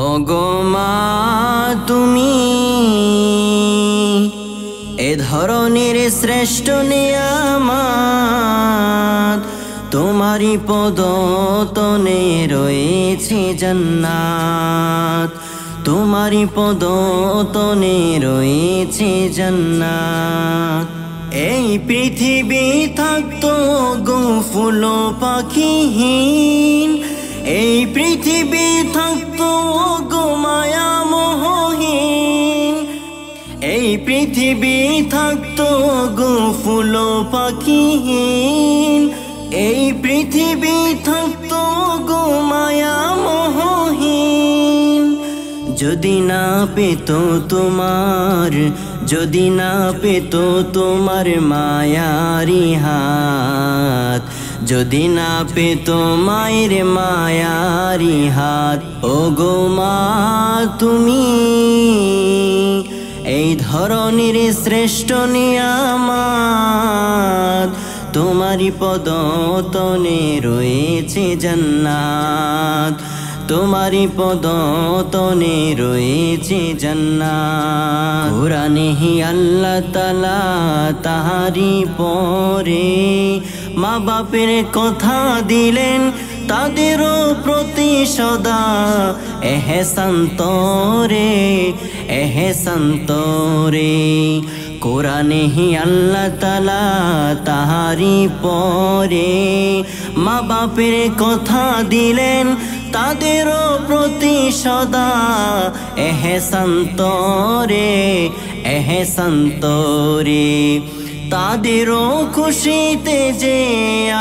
ওগো মা তুমি এ ধরনের শ্রেষ্ঠ নিয়ামত, তোমারই পদতনে রয়েছে জান্নাত, তোমারই পদতনে রয়েছে জান্নাত। এই পৃথিবী থাকতো গো ফুল পাখিহীন, এই পৃথিবী থাকতো গো মায়া মোহহীন, এই পৃথিবী থাকতো গো ফুল পাখিহীন, এই পৃথিবী থাকতো গো মায়া মোহহীন। যদি না পেত তোমার, যদি না পেত তোমার মায়ারি হাত, যদি না পেত মায়ের মায়ারি হাত। ওগো মা তুমি এই ধরনের শ্রেষ্ঠ নিয়ামত, তোমারই পদতনে রয়েছে জান্নাত, তোমারই পদতনে রয়েছে জান্নাত। কোরআনে আল্লাহ তাআলা তাহারি পরে মা বাপের কথা দিলেন, তাদেরও প্রতি সদা এহসান তরে, এহসান তরে। কোরআনে আল্লাহ তাআলা তাহারি পরে মা বাপের কথা দিলেন, তাদেরও প্রতি সদা এহসান তরে, এহসান তরে। তাদেরও খুশিতে যে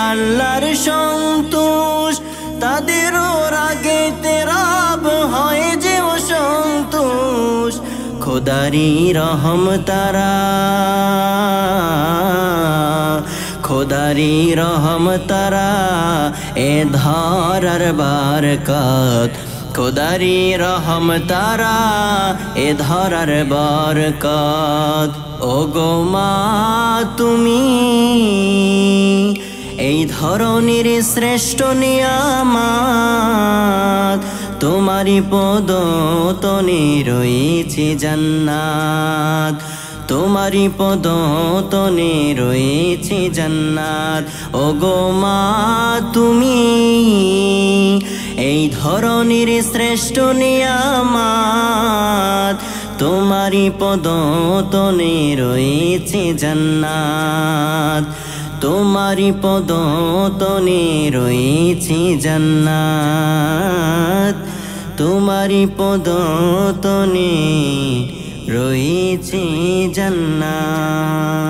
আল্লাহর সন্তোষ, তাদেরও রাগেতে রব হয় যে অসন্তোষ। খোদারি রহম তারা, খোদারি রহম তারা এ ধরার বরকত, খোদারি রহম তারা এ ধরার বরকত। ওগো মা তুমি এই ধরনের শ্রেষ্ঠ নিয়ামত, তোমারই পদতনে রয়েছে জান্নাত, তোমারই পদতনে রয়েছে জান্নাত। ওগো মা তুমি এই ধরনের শ্রেষ্ঠ নিয়ামত, তোমারই পদতনে রয়েছে জান্নাত, তোমারই পদতনে রয়েছে জান্নাত, তোমারই পদতনে রয়েছে জান্নাত।